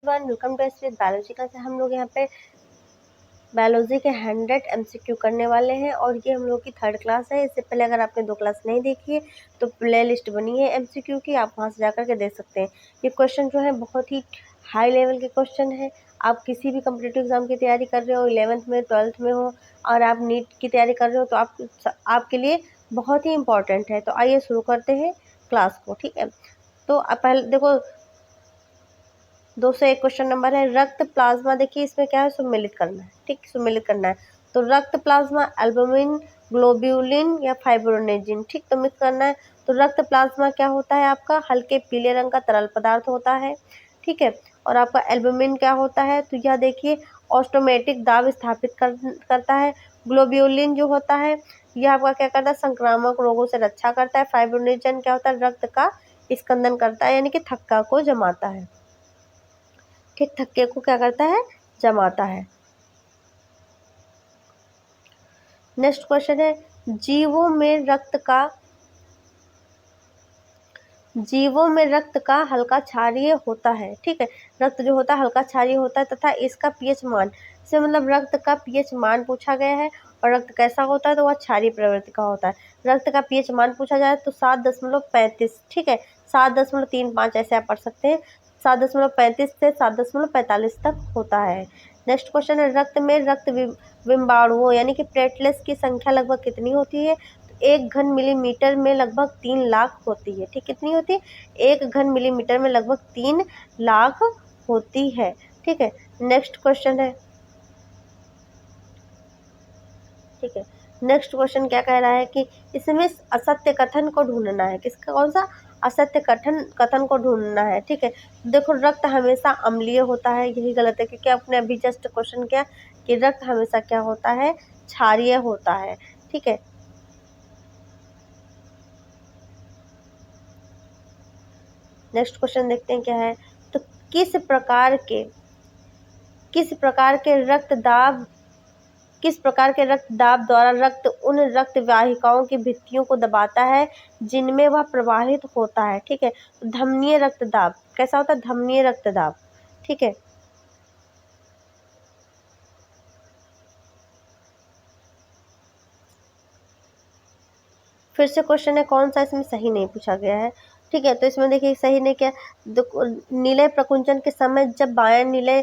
Everyone, welcome to SPS biology class. हम लोग यहाँ पे बायोलॉजी के 100 एमसीक्यू करने वाले हैं और ये हम लोग की 3rd क्लास है। इससे पहले अगर आपने 2 क्लास नहीं देखी है तो प्ले लिस्ट बनी है एमसीक्यू की, आप वहाँ से जाकर के देख सकते हैं। ये क्वेश्चन जो है बहुत ही हाई लेवल के क्वेश्चन है। आप किसी भी कम्पिटिटिव एग्जाम की तैयारी कर रहे हो, 11th में 12th में हो और आप नीट की तैयारी कर रहे हो तो आपके लिए बहुत ही इंपॉर्टेंट है। तो आइए शुरू करते हैं क्लास को, ठीक है। तो पहले देखो 201 क्वेश्चन नंबर है, रक्त प्लाज्मा। देखिए इसमें क्या है, सम्मिलित करना है, ठीक, सम्मिलित करना है। तो रक्त प्लाज्मा एल्बुमिन, ग्लोब्यूलिन या फाइब्रोनेजिन, ठीक, तो मिक्स करना है। तो रक्त प्लाज्मा क्या होता है, आपका हल्के पीले रंग का तरल पदार्थ होता है, ठीक है। और आपका एल्बुमिन क्या होता है, तो यह देखिए ऑस्टोमेटिक दाब स्थापित करता है। ग्लोब्यूलिन जो होता है यह आपका क्या करता है, संक्रामक रोगों से रक्षा करता है। फाइब्रोनेजिन क्या होता है, रक्त का स्कंदन करता है, यानी कि थक्का को जमाता है, ठीक, थक्के को क्या करता है, जमाता है। नेक्स्ट क्वेश्चन है, जीवों में रक्त का हल्का क्षारीय होता है, ठीक है। रक्त जो होता है हल्का क्षारीय होता है तथा इसका पीएच मान, से मतलब रक्त का पीएच मान पूछा गया है। और रक्त कैसा होता है, तो वह क्षारीय प्रवृत्ति का होता है। रक्त का पीएच मान पूछा जाए तो 7.35, ठीक है, 7.35 ऐसे आप पढ़ सकते हैं। 7.35 से 7.45 तक होता है। नेक्स्ट क्वेश्चन है, रक्त में रक्त विम्बाणुओं यानी कि प्लेटलेट्स की संख्या लगभग कितनी होती है, 1 घन मिलीमीटर में लगभग 3 लाख होती है, ठीक, कितनी होती है, 1 घन मिलीमीटर में लगभग 3 लाख होती है, ठीक है। नेक्स्ट क्वेश्चन है, ठीक है, नेक्स्ट क्वेश्चन क्या कह रहा है कि इसमें असत्य कथन को ढूंढना है। किसका, कौन सा, असत्य कथन को ढूंढना है, ठीक है। देखो रक्त हमेशा अम्लीय होता है, यही गलत है, क्योंकि आपने अभी जस्ट क्वेश्चन किया कि रक्त हमेशा क्या होता है, क्षारीय होता है, ठीक है। नेक्स्ट क्वेश्चन देखते हैं क्या है, तो किस प्रकार के रक्तदाब द्वारा रक्त उन रक्त वाहिकाओं की भित्तियों को दबाता है जिनमें वह प्रवाहित होता है, ठीक है। धमनीय रक्तदाब कैसा होता है, धमनीय रक्तदाब, ठीक है। फिर से क्वेश्चन है, कौन सा इसमें सही नहीं पूछा गया है, ठीक है। तो इसमें देखिए सही नहीं क्या, नीले प्रकुंचन के समय जब बायां नीले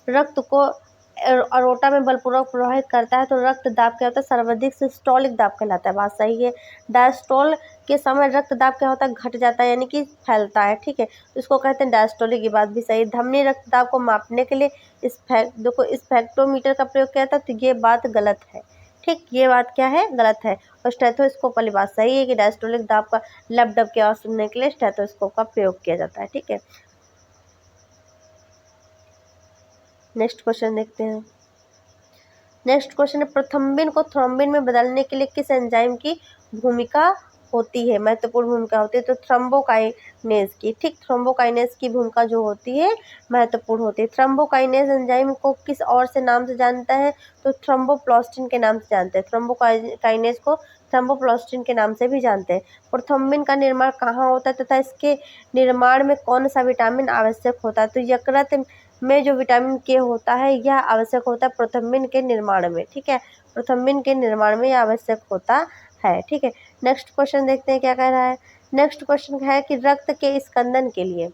रक्त को अरोटा में बलपूर्वक प्रवाहित करता है तो रक्त दाब क्या होता है, सर्वाधिक सिस्टोलिक दाब कहलाता है, बात सही है। डायस्टोल के समय रक्त दाब क्या होता है, घट जाता है, यानी कि फैलता है, ठीक है, तो इसको कहते हैं डायस्टोलिक, ये बात भी सही है। धमनी रक्तदाब को मापने के लिए स्पेक्ट्रोमीटर का प्रयोग किया था, तो ये बात गलत है, ठीक, ये बात क्या है, गलत है। और स्टेथोस्कोप वाली बात सही है कि डायस्टोलिक दाब का लब डब की आवाज सुनने के लिए स्टेथोस्कोप का प्रयोग किया जाता है, ठीक है। नेक्स्ट क्वेश्चन देखते हैं। नेक्स्ट क्वेश्चन है, प्रोथ्रम्बिन को थ्रोम्बिन में बदलने के लिए किस एंजाइम की भूमिका होती है, महत्वपूर्ण भूमिका होती है, तो थ्रोम्बोकाइनेज की, ठीक, थ्रोम्बोकाइनेज की भूमिका जो होती है महत्वपूर्ण होती है। थ्रोम्बोकाइनेज एंजाइम को किस और से नाम से जानता है, तो थ्रोम्बोप्लास्टिन के नाम से जानते हैं। थ्रोम्बोकाइनेज को थ्रोम्बोप्लास्टिन के नाम से भी जानते हैं। प्रोथ्रम्बिन का निर्माण कहाँ होता है तथा इसके निर्माण में कौन सा विटामिन आवश्यक होता है, तो यकृत में जो विटामिन के होता है यह आवश्यक होता है प्रोथ्रम्बिन के निर्माण में, ठीक है, प्रोथ्रम्बिन के निर्माण में यह आवश्यक होता है, ठीक है। नेक्स्ट क्वेश्चन देखते हैं क्या कह रहा है। नेक्स्ट क्वेश्चन है कि रक्त के स्कंदन के लिए,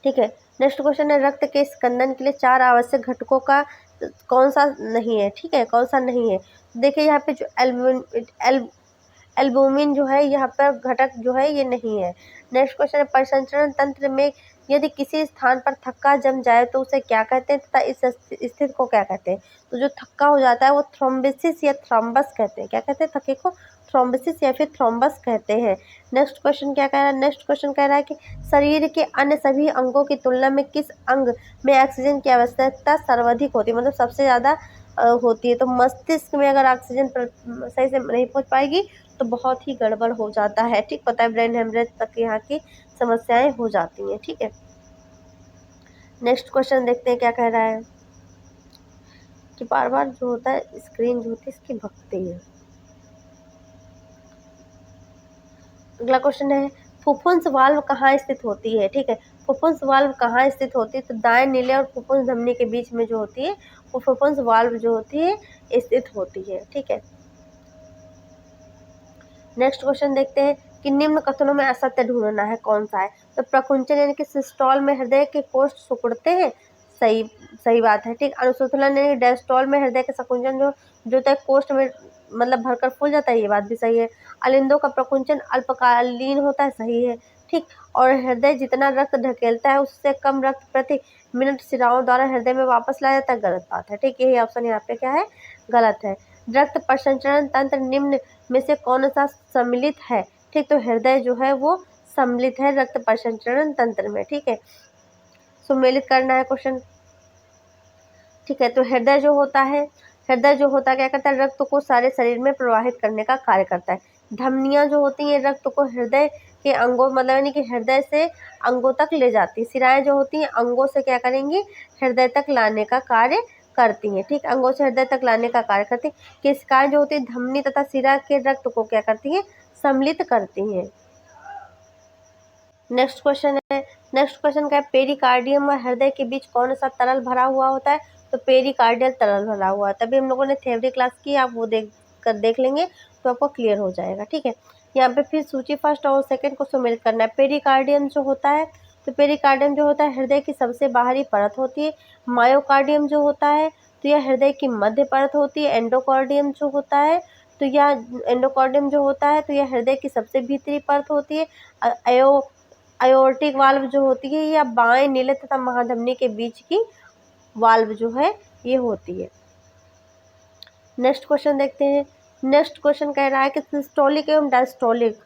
ठीक है, नेक्स्ट क्वेश्चन है, रक्त के स्कंदन के लिए 4 आवश्यक घटकों का कौन सा नहीं है, ठीक है, कौन सा नहीं है। देखिए यहाँ पे जो एल्बुमिन जो है यहाँ पर घटक जो है ये नहीं है। नेक्स्ट क्वेश्चन है, परिसंचरण तंत्र में यदि किसी स्थान पर थक्का जम जाए तो उसे क्या कहते हैं तथा इस स्थिति को क्या कहते हैं, तो जो थक्का हो जाता है वो थ्रोम्बिसिस या थ्रोम्बस कहते हैं, क्या कहते हैं, थक्के को थ्रोम्बिसिस या फिर थ्रोम्बस कहते हैं। नेक्स्ट क्वेश्चन क्या कह रहा है, नेक्स्ट क्वेश्चन कह रहा है कि शरीर के अन्य सभी अंगों की तुलना में किस अंग में ऑक्सीजन की आवश्यकता सर्वाधिक होती है, मतलब सबसे ज़्यादा होती है, तो मस्तिष्क में अगर ऑक्सीजन सही से नहीं पहुंच पाएगी तो बहुत ही गड़बड़ हो जाता है, ठीक, पता है, ब्रेन हेमरेज तक यहाँ की समस्याएं हो जाती हैं, ठीक है। नेक्स्ट क्वेश्चन देखते हैं क्या कह रहा है कि बार बार जो होता है स्क्रीन जो होती है इसकी भगती है। अगला क्वेश्चन है, फुफ्फुस वाल्व कहाँ स्थित होती है, ठीक है, फुफ्फुस वाल्व कहाँ स्थित होती है, तो दाएं नीले और फुफ्फुस धमनी के बीच में जो होती है वो फुफ्फुस वाल्व जो होती है स्थित होती है। ठीक है, नेक्स्ट क्वेश्चन देखते हैं कि निम्न कथनों में असत्य ढूंढना है, कौन सा है। तो प्रकुंचन यानी कि सिस्टोल में हृदय के कोष्ठ सिकुड़ते हैं, सही सही बात है। ठीक, अनुसूतलन यानी कि डायस्टोल में हृदय के संकुंचन जो जो होता है कोष्ठ में मतलब भरकर फूल जाता है, ये बात भी सही है। अलिंदों का प्रकुंचन अल्पकालीन होता है, सही है। ठीक, और हृदय जितना रक्त ढकेलता है उससे कम रक्त प्रति मिनट शिराओं द्वारा हृदय में वापस लाया जाता है, गलत बात है। ठीक, यही ऑप्शन यहाँ पे क्या है, गलत है। रक्त प्रसंचरण तंत्र निम्न में से कौन सा सम्मिलित है। ठीक, तो हृदय जो है वो सम्मिलित है रक्त प्रसंचरण तंत्र में। ठीक है, सम्मिलित करना है क्वेश्चन। ठीक है, तो हृदय जो होता है, हृदय जो होता है क्या करता है, रक्त को सारे शरीर में प्रवाहित करने का कार्य करता है। धमनियां जो होती हैं रक्त को हृदय के अंगों मतलब यानी कि हृदय से अंगों तक ले जाती है। सिराएं जो होती हैं अंगों से क्या करेंगी, हृदय तक लाने का कार्य करती हैं। ठीक, अंगों से हृदय तक लाने का कार्य करती हैं। केशिकाएं जो होती हैं धमनी तथा सिरा के रक्त को क्या करती हैं, सम्मिलित करती हैं। नेक्स्ट क्वेश्चन है, नेक्स्ट क्वेश्चन का है पेरिकार्डियम और हृदय के बीच कौन सा तरल भरा हुआ होता है। तो पेरिकार्डियल तरल भरा हुआ है, तभी हम लोगों ने थ्योरी क्लास की, आप वो देख लेंगे तो आपको क्लियर हो जाएगा। ठीक है, यहाँ पे फिर सूची फर्स्ट और सेकंड को सम्मिलित करना है। पेरिकार्डियम जो होता है, तो पेरिकार्डियम जो होता है हृदय की सबसे बाहरी परत होती है। मायोकार्डियम जो होता है तो यह हृदय की मध्य परत होती है। एंडोकार्डियम जो होता है तो यह एंडोकार्डियम जो होता है तो यह हृदय की सबसे भीतरी परत होती है। आयोर्टिक वाल्व जो होती है या बाएं नीले तथा महाधमनी के बीच की वाल्व जो है ये होती है। नेक्स्ट क्वेश्चन देखते हैं, नेक्स्ट क्वेश्चन कह रहा है कि सिस्टोलिक एवं डायस्टोलिक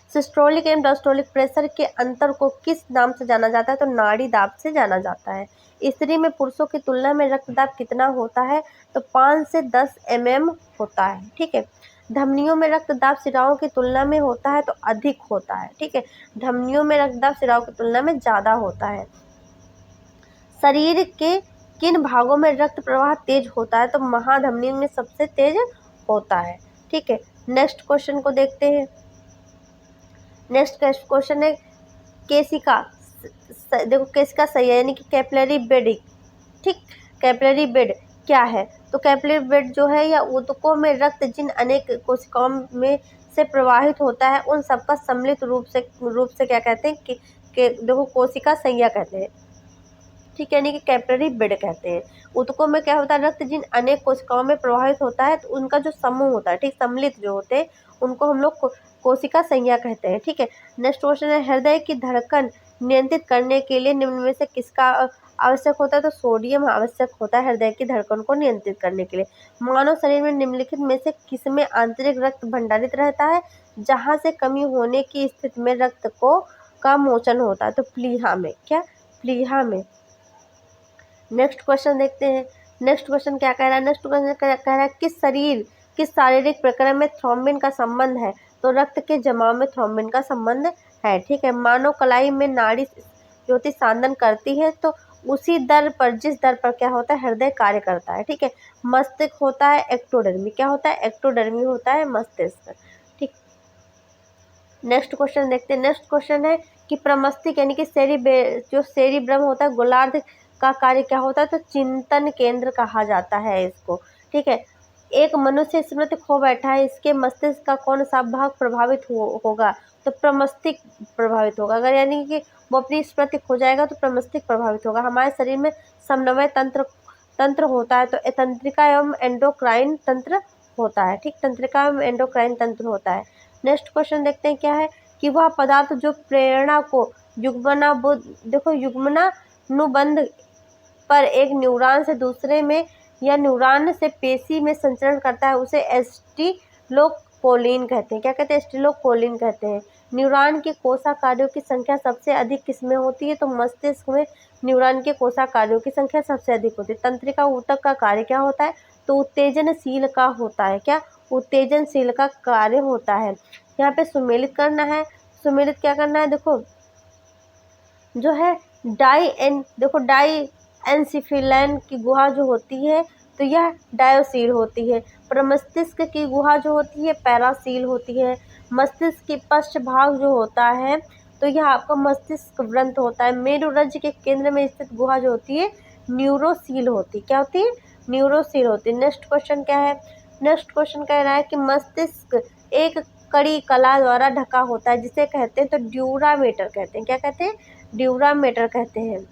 सिस्टोलिक एवं डायस्टोलिक प्रेशर के अंतर को किस नाम से जाना जाता है। तो नाड़ी दाब से जाना जाता है। स्त्री में पुरुषों की तुलना में रक्तदाब कितना होता है। तो 5 से 10 mm होता है। ठीक है, धमनियों में रक्तदाब सिराओं की तुलना में होता है तो अधिक होता है। ठीक है, धमनियों में रक्तदाब सिराओं की तुलना में ज़्यादा होता है। शरीर के किन भागों में रक्त प्रवाह तेज होता है। तो महाधमनी में सबसे तेज होता है। ठीक है, नेक्स्ट क्वेश्चन को देखते हैं। नेक्स्ट क्वेश्चन है केशिका, देखो केशिका सही है यानी कि कैपिलरी बेड। ठीक, कैपिलरी बेड क्या है। तो कैपिलरी बेड जो है या ऊतकों में रक्त जिन अनेक कोशिकाओं में से प्रवाहित होता है उन सबका सम्मिलित रूप से क्या कहते हैं कि देखो कोशिका संज्ञा कहते हैं। ठीक है, यानी कि कैपिलरी बेड कहते हैं। ऊतकों में क्या होता है, रक्त जिन अनेक कोशिकाओं में प्रवाहित होता है तो उनका जो समूह होता है, ठीक, सम्मिलित जो होते हैं उनको हम लोग कोशिका संज्ञा कहते हैं। ठीक है, नेक्स्ट क्वेश्चन है हृदय की धड़कन नियंत्रित करने के लिए निम्न में से किसका आवश्यक होता है। तो सोडियम आवश्यक होता है हृदय की धड़कन को नियंत्रित करने के लिए। मानव शरीर में निम्नलिखित में से किसमें आंतरिक रक्त भंडारित रहता है, जहाँ से कमी होने की स्थिति में रक्त को का मोचन होता है। तो प्लीहा में, क्या प्लीहा में। नेक्स्ट क्वेश्चन देखते हैं, नेक्स्ट क्वेश्चन क्या कह रहा है। नेक्स्ट क्वेश्चन कह रहा है किस शारीरिक प्रक्रिया में थ्रोम्बिन का संबंध है। तो रक्त के जमाव में थ्रोम्बिन का संबंध है। ठीक है, मानव कलाई में नाड़ी ज्योति सांदन करती है तो उसी दर पर जिस दर पर क्या होता है हृदय कार्य करता है। ठीक है, मस्तिष्क होता है एक्टोडर्मी, क्या होता है एक्टोडर्मी होता है मस्तिष्क। ठीक, नेक्स्ट क्वेश्चन देखते हैं। नेक्स्ट क्वेश्चन है कि प्रमस्तिष्क यानी कि जो सेरिब्रम होता है गोलार्ध का कार्य क्या होता है। तो चिंतन केंद्र कहा जाता है इसको। ठीक है, एक मनुष्य स्मृति खो बैठा है, इसके मस्तिष्क का कौन सा भाग प्रभावित होगा। तो प्रमस्तिष्क प्रभावित होगा। अगर यानी कि वो अपनी स्मृति खो जाएगा तो प्रमस्तिष्क प्रभावित होगा। हमारे शरीर में समन्वय तंत्र होता है तो तंत्रिका एवं एंडोक्राइन तंत्र होता है। ठीक, तंत्रिका एवं एंडोक्राइन तंत्र होता है। नेक्स्ट क्वेश्चन देखते हैं क्या है कि वह पदार्थ जो प्रेरणा को युग्मनानुबंध पर एक न्यूरॉन से दूसरे में या न्यूरॉन से पेशी में संचरण करता है उसे एसिटिलोकोलिन कहते हैं। क्या कहते हैं, एसिटिलोकोलिन कहते हैं। न्यूरॉन के कोशिकाओं की संख्या सबसे अधिक किसमें होती है। तो मस्तिष्क में न्यूरॉन के कोशिकाओं की संख्या सबसे अधिक होती है। तंत्रिका ऊतक का कार्य क्या होता है। तो उत्तेजनशील का होता है। क्या, उत्तेजनशील का कार्य होता है। यहाँ पे सुमेलित करना है। सुमेलित क्या करना है, देखो जो है डाई एनसिफिलिन की गुहा जो होती है तो यह डायोसील होती है। प्रमस्तिष्क की गुहा जो होती है पैरासील होती है। मस्तिष्क की पृष्ठ भाग जो होता है तो यह आपका मस्तिष्क ग्रंथ होता है। मेरुरज्ज के केंद्र में स्थित गुहा जो होती है न्यूरोसील होती है। क्या होती है? न्यूरोसील होती है। नेक्स्ट क्वेश्चन क्या है? नेक्स्ट क्वेश्चन कह रहा है कि मस्तिष्क एक कड़ी कला द्वारा ढका होता है जिसे कहते हैं तो ड्यूरामेटर कहते हैं। क्या कहते हैं? ड्यूरामेटर कहते हैं।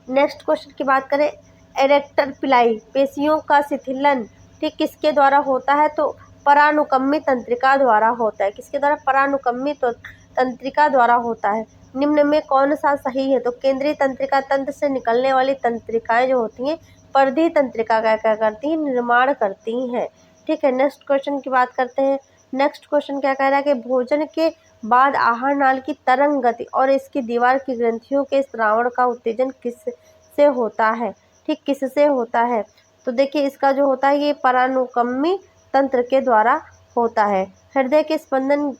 नेक्स्ट क्वेश्चन की बात करें, एरेक्टर पिलाई पेशियों का शिथिलन ठीक किसके द्वारा होता है? तो परानुकम्मी तंत्रिका द्वारा होता है। किसके द्वारा? परानुकम्मी तो तंत्रिका द्वारा होता है। निम्न में कौन सा सही है? तो केंद्रीय तंत्रिका तंत्र से निकलने वाली तंत्रिकाएं जो होती हैं परिधीय तंत्रिका का क्या करती हैं? निर्माण करती हैं। ठीक है, नेक्स्ट क्वेश्चन की बात करते हैं। नेक्स्ट क्वेश्चन क्या कह रहा है कि भोजन के बाद आहार नाल की तरंग गति और इसकी दीवार की ग्रंथियों के श्रावण का उत्तेजन किससे होता है? ठीक, किससे होता है? तो देखिए इसका जो होता है ये परानुकम्मी तंत्र के द्वारा होता है। हृदय के स्पंदन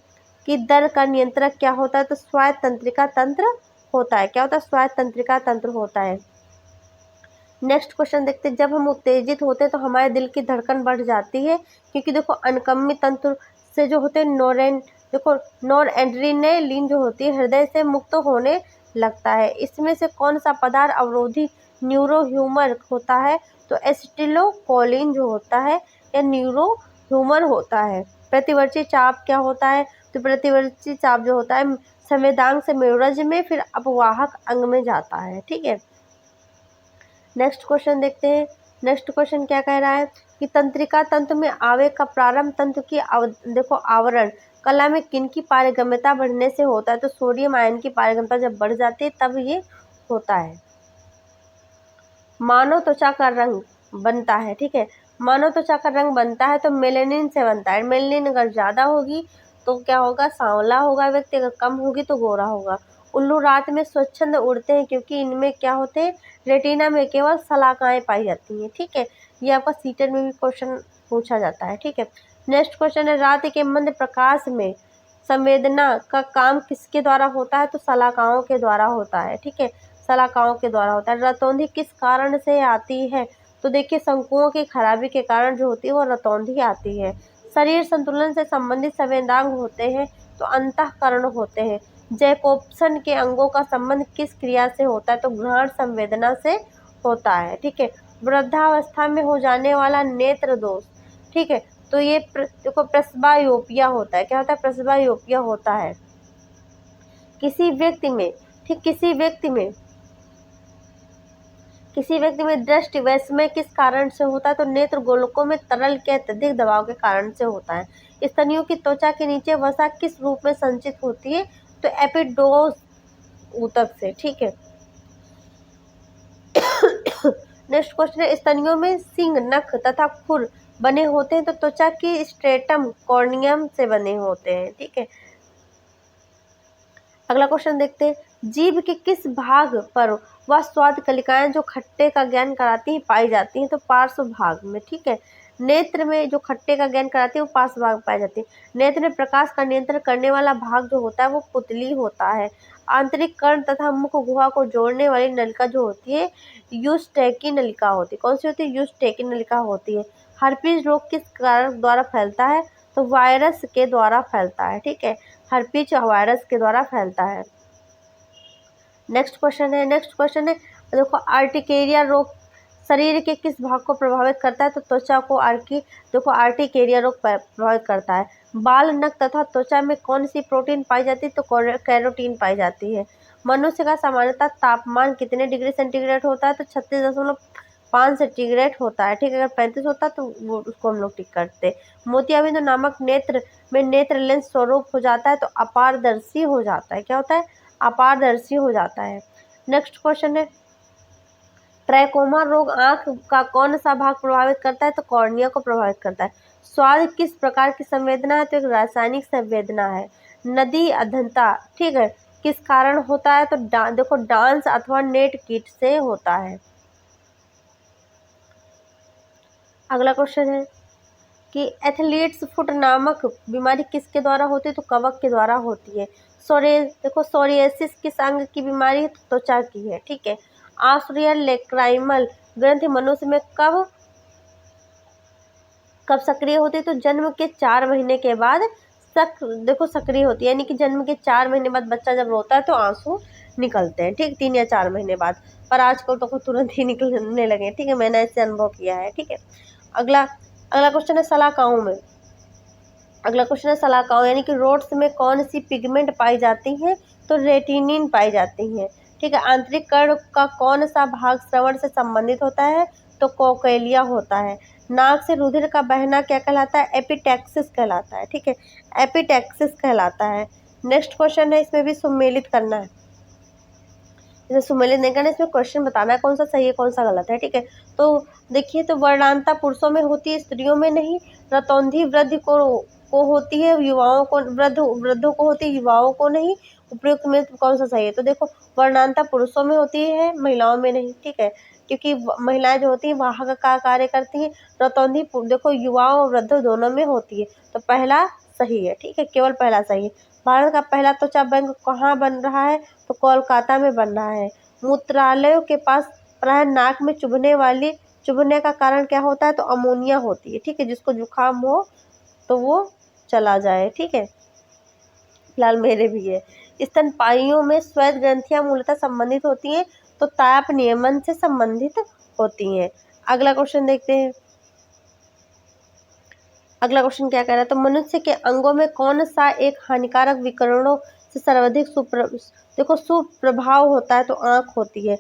की दर का नियंत्रक क्या होता है? तो स्वायत्त तंत्रिका तंत्र होता है। क्या होता है? स्वायत्त तंत्रिका तंत्र होता है। नेक्स्ट क्वेश्चन देखते हैं, जब हम उत्तेजित होते हैं तो हमारे दिल की धड़कन बढ़ जाती है क्योंकि देखो अनकम्मी तंत्र से जो होते हैं नॉरएड्रेनालिन जो होती है हृदय से मुक्त होने लगता है। इसमें से कौन सा पदार्थ अवरोधी न्यूरोह्यूमर होता है? तो एसिटिलोकोलिन जो होता है या न्यूरोह्यूमर होता है। प्रतिवर्ती चाप क्या होता है? तो प्रतिवर्ती चाप जो होता है संवेदांग से मेरुरज्ज में फिर अपवाहक अंग में जाता है। ठीक है, नेक्स्ट क्वेश्चन देखते हैं। नेक्स्ट क्वेश्चन क्या कह रहा है कि तंत्रिका तंत्र में आवेग का प्रारंभ तंत्र की देखो आवरण कला में किनकी पारगम्यता बढ़ने से होता है? तो सोडियम आयन की पारगम्यता जब बढ़ जाती है तब ये होता है। मानव त्वचा का रंग बनता है। ठीक है, मानव त्वचा का रंग बनता है तो मेलेनिन से बनता है। मेलेनिन अगर ज़्यादा होगी तो क्या होगा? सांवला होगा व्यक्ति, अगर कम होगी तो गोरा होगा। उल्लू रात में स्वच्छंद उड़ते हैं क्योंकि इनमें क्या होते हैं? रेटिना में केवल शलाकाएं पाई जाती हैं। ठीक है, ये आपका सीटर में भी क्वेश्चन पूछा जाता है। ठीक है, नेक्स्ट क्वेश्चन है, रात के मंद प्रकाश में संवेदना का काम किसके द्वारा होता है? तो शलाकाओं के द्वारा होता है। ठीक है, शलाकाओं के द्वारा होता है। रतौंधी किस कारण से आती है? तो देखिए शंकुओं की खराबी के कारण जो होती है वो रतौंधी आती है। शरीर संतुलन से संबंधित संवेदांग होते हैं तो अंतःकरण होते हैं। जैकोब्सन के अंगों का संबंध किस क्रिया से होता है? तो घ्राण संवेदना से होता है। ठीक है, वृद्धावस्था में हो जाने वाला नेत्र दोष, ठीक है, तो ये देखो प्रेस्बायोपिया होता है। क्या होता है? प्रेस्बायोपिया होता है। किसी व्यक्ति में ठीक किसी व्यक्ति में दृष्टि वैषम्य किस कारण से होता है? तो नेत्र गोलकों में तरल के अत्यधिक दबाव के कारण से होता है। स्तनियों की त्वचा के नीचे वसा किस रूप में संचित होती है? तो एपिडोस ऊतक से। ठीक है, नेक्स्ट क्वेश्चन है, स्तनियों में सींग, नख तथा खुर बने होते हैं तो त्वचा की स्ट्रेटम कॉर्नियम से बने होते हैं। ठीक है, अगला क्वेश्चन देखते हैं, जीभ के किस भाग पर वह स्वाद कलिकाएं जो खट्टे का ज्ञान कराती हैं पाई जाती हैं? तो पार्श्व भाग में। ठीक है, नेत्र में जो खट्टे का ज्ञान कराती है वो पार्श्व भाग पाई जाती है। नेत्र में प्रकाश का नियंत्रण करने वाला भाग जो होता है वो पुतली होता है। आंतरिक कर्ण तथा मुख गुहा को जोड़ने वाली नलिका जो होती है यूस्टेकी नलिका होती है। कौन सी होती है? यूस्टेकी नलिका होती है। हर्पीज रोग किस कारक द्वारा फैलता है? तो वायरस के द्वारा फैलता है। ठीक है, हर्पीज वायरस के द्वारा फैलता है। नेक्स्ट क्वेश्चन है देखो आर्टिकेरिया रोग शरीर के किस भाग को प्रभावित करता है? तो त्वचा को आर्टिकेरिया रोग प्रभावित करता है। बाल, नख तथा त्वचा में कौन सी प्रोटीन पाई जाती है? तो कैरोटीन पाई जाती है। मनुष्य का सामान्यतः तापमान कितने डिग्री सेंटीग्रेड होता है? तो 36.5 सेंटीग्रेड होता है। ठीक है, अगर 35 होता तो वो उसको हम लोग टिक करते। मोतियाबिंदु नामक नेत्र में नेत्र लेंस स्वरूप हो जाता है तो अपारदर्शी हो जाता है। क्या होता है? अपारदर्शी हो जाता है। नेक्स्ट क्वेश्चन है, ट्रैकोमा रोग आंख का कौन सा भाग प्रभावित करता है? तो कॉर्निया को प्रभावित करता है। स्वाद किस प्रकार की संवेदना है? तो एक रासायनिक संवेदना है। नदी अधंता, ठीक है, किस कारण होता है? तो देखो डांस अथवा नेट कीट से होता है। अगला क्वेश्चन है कि एथलीट्स फुट नामक बीमारी किसके द्वारा होती है? तो कवक के द्वारा होती है। सोरियासिस किस अंग की बीमारी है? तो त्वचा की है। ठीक है, आर्टरियल लेक्राइमल ग्रंथि मनुष्य में कब सक्रिय होती है? तो जन्म के 4 महीने के बाद देखो सक्रिय होती है, यानी कि जन्म के 4 महीने बाद बच्चा जब रोता है तो आंसू निकलते हैं, ठीक, 3 या 4 महीने बाद। पर आजकल तो तुरंत ही निकलने लगे, ठीक है, मैंने ऐसे अनुभव किया है, ठीक है। अगला अगला क्वेश्चन है सलाकाओं में। अगला क्वेश्चन है सलाकाओं, यानी कि रोड्स में कौन सी पिगमेंट पाई जाती हैं? तो रेटिनिन पाई जाती हैं, ठीक है। आंतरिक कर्ण का कौन सा भाग श्रवण से संबंधित होता है? तो कोक्लिया होता है। नाक से रुधिर का बहना क्या कहलाता है? एपिटैक्सिस कहलाता है, ठीक है, एपिटैक्सिस कहलाता है। नेक्स्ट क्वेश्चन है, इसमें भी सुमेलित करना है, जैसे सुमेलित नहीं करना, इसमें क्वेश्चन बताना है कौन सा सही है कौन सा गलत है, ठीक है। तो देखिए, तो वर्णांता पुरुषों में होती है, स्त्रियों में नहीं। रतौंधी वृद्धि को होती है, युवाओं को, वृद्धों को होती है, युवाओं को नहीं। उपयुक्त में कौन सा सही है? तो देखो, वर्णांता पुरुषों में होती है, महिलाओं में नहीं, ठीक है, क्योंकि महिलाएं जो होती हैं वाहक का कार्य करती हैं। रतौंधी देखो युवाओं और वृद्धों दोनों में होती है, तो पहला सही है, ठीक है, केवल पहला सही है। भारत का पहला त्वचा बैंक कहाँ बन रहा है? तो कोलकाता में बन रहा है। मूत्रालयों के पास प्राय नाक में चुभने का कारण क्या होता है? तो अमोनिया होती है, ठीक है, जिसको जुकाम हो तो वो चला जाए, ठीक है। फिलहाल मेरे भी है। स्तनपायियों में श्वेत ग्रंथियां मूलतः संबंधित होती हैं, तो ताप नियमन से संबंधित होती हैं। अगला क्वेश्चन देखते हैं। अगला क्वेश्चन क्या कह रहा है? तो मनुष्य के अंगों में कौन सा एक हानिकारक विकिरणों से सर्वाधिक सुप्रभाव होता है? तो आंख होती है।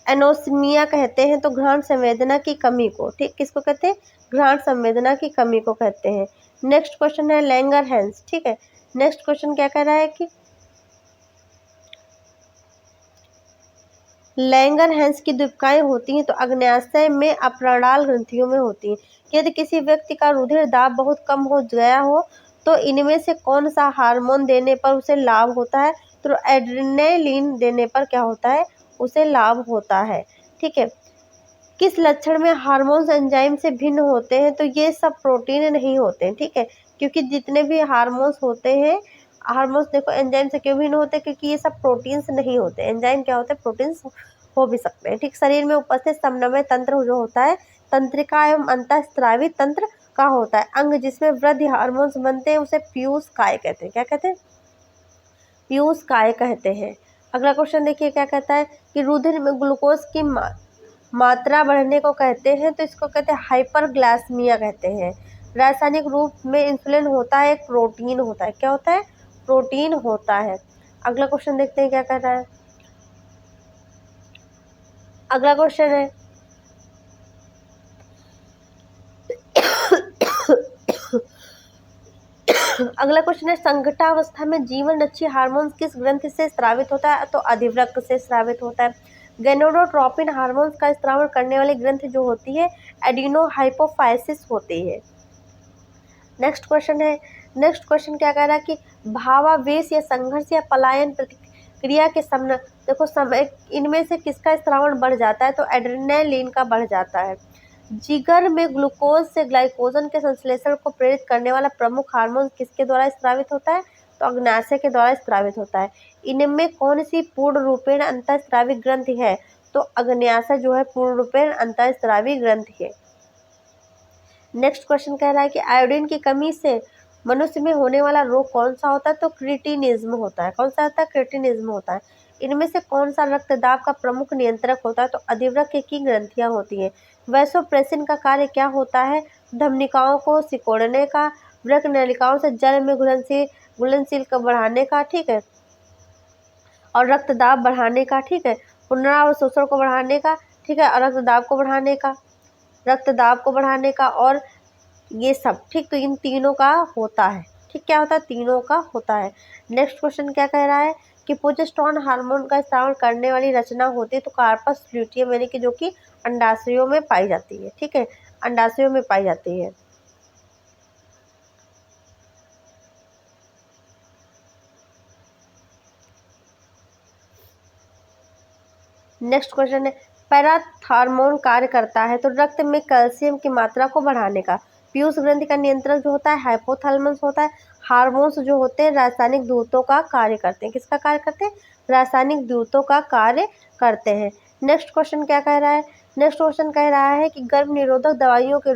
एनोस्मिया कहते हैं तो घ्राण संवेदना की कमी को, ठीक, किसको कहते हैं? घ्राण संवेदना की कमी को कहते हैं। नेक्स्ट क्वेश्चन है लैंगरहैंस, ठीक है। नेक्स्ट क्वेश्चन क्या कह रहा है कि लैंगरहैंस की दीपिकाएं होती हैं तो अग्न्याशय में अप्राणाल ग्रंथियों में होती हैं। यदि किसी व्यक्ति का रुधिर दाब बहुत कम हो गया हो तो इनमें से कौन सा हार्मोन देने पर उसे लाभ होता है? तो एड्रेनालिन देने पर क्या होता है? उसे लाभ होता है, ठीक है। किस लक्षण में हार्मोन्स एंजाइम से भिन्न होते हैं? तो ये सब प्रोटीन नहीं होते हैं, ठीक है, क्योंकि जितने भी हार्मोन्स होते हैं, हार्मोन्स देखो एंजाइम से क्यों भिन्न होते हैं? क्योंकि ये सब प्रोटीन्स नहीं होते। एंजाइम क्या होते हैं? प्रोटीन्स हो भी सकते हैं, ठीक। शरीर में उपस्थित समन्वय तंत्र जो होता है, तंत्रिका एवं अंतःस्रावी तंत्र का होता है। अंग जिसमें वृद्धि हार्मोन्स बनते हैं उसे पीयूष काय कहते हैं। क्या कहते हैं? पीयूष काय कहते हैं। अगला क्वेश्चन देखिए क्या कहता है कि रुधिर में ग्लूकोज की मात्रा बढ़ने को कहते हैं, तो इसको कहते हैं हाइपरग्लाइसीमिया कहते हैं। रासायनिक रूप में इंसुलिन होता है, एक प्रोटीन होता है। क्या होता है? प्रोटीन होता है। अगला क्वेश्चन देखते हैं क्या कह रहा है। अगला क्वेश्चन है अगला क्वेश्चन है संकटावस्था में जीवन रक्षी हार्मोन किस ग्रंथि से स्रावित होता है? तो अधिवृक्क से स्रावित होता है। गोनेडोट्रोपिन हार्मोन्स का स्राव करने वाली ग्रंथि जो होती है एडिनोहाइपोफाइसिस होती है। नेक्स्ट क्वेश्चन क्या कह रहा है कि भावावेश या संघर्ष या पलायन प्रतिक्रिया के समय देखो समय इनमें से किसका स्रावण बढ़ जाता है? तो एड्रेनालिन का बढ़ जाता है। जिगर में ग्लूकोज से ग्लाइकोजन के संश्लेषण को प्रेरित करने वाला प्रमुख हार्मोन किसके द्वारा स्रावित होता है? तो अग्न्याशय के द्वारा स्रावित होता है। इनमें कौन सी पूर्ण रूपेण अंतःस्रावी ग्रंथि है? तो अग्न्याशय जो है पूर्ण रूपेण अंतःस्रावी ग्रंथि है। नेक्स्ट क्वेश्चन कह रहा है कि आयोडीन की कमी से मनुष्य में होने वाला रोग कौन सा होता है? तो क्रिटिनिज्म होता है। कौन सा होता है? क्रिटिनिज्म होता है। इनमें से कौन सा रक्तदाब का प्रमुख नियंत्रक होता है? तो अधिवृक्क की ग्रंथियां होती हैं। वैसोप्रेसिन का कार्य क्या होता है? धमनिकाओं को सिकोड़ने का, वृक्क नलिकाओं से जल में घुलनशील का बढ़ाने का, ठीक है, और रक्तदाब बढ़ाने का, ठीक है, पुनरावशोषण को बढ़ाने का, ठीक है, और रक्तदाब को बढ़ाने का और ये सब, ठीक, तो इन तीनों का होता है, ठीक, क्या होता है? तीनों का होता है। नेक्स्ट क्वेश्चन क्या कह रहा है कि प्रोजेस्टेरोन हार्मोन का स्राव करने वाली रचना होती है तो कार्पस ल्यूटियम, यानी कि जो कि अंडाशयों में पाई जाती है, ठीक है, अंडाशयों में पाई जाती है। नेक्स्ट क्वेश्चन है पैराथार्मोन कार्य करता है तो रक्त में कैल्शियम की मात्रा को बढ़ाने का। पीयूष ग्रंथि का नियंत्रण जो होता है हाइपोथैलेमस होता है। हार्मोन्स जो होते हैं रासायनिक दूतों का कार्य करते हैं। किसका कार्य करते हैं? रासायनिक दूतों का कार्य करते हैं। नेक्स्ट क्वेश्चन क्या कह रहा है? नेक्स्ट क्वेश्चन कह रहा है कि गर्भ निरोधक दवाइयों के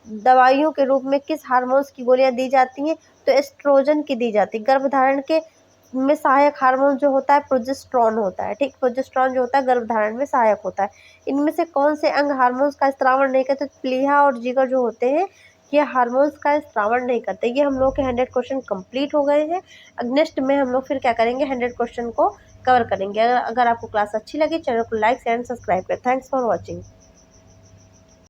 दवाइयों के रूप में किस हार्मोन्स की गोलियां दी जाती हैं, तो एस्ट्रोजन की दी जाती है। गर्भधारण के में सहायक हार्मोन जो होता है प्रोजेस्टेरॉन होता है, ठीक, प्रोजेस्टेरॉन जो होता है गर्भधारण में सहायक होता है। इनमें से कौन से अंग हार्मोन्स का स्त्रावण नहीं करते, तो प्लीहा और जिगर जो होते हैं ये हार्मोन्स का स्त्रावण नहीं करते। ये हम लोग के 100 क्वेश्चन कंप्लीट हो गए हैं। अब नेक्स्ट में हम लोग फिर क्या करेंगे, 100 क्वेश्चन को कवर करेंगे। अगर आपको क्लास अच्छी लगी, चैनल को लाइक शेयर एंड सब्सक्राइब करें। Thanks for watching.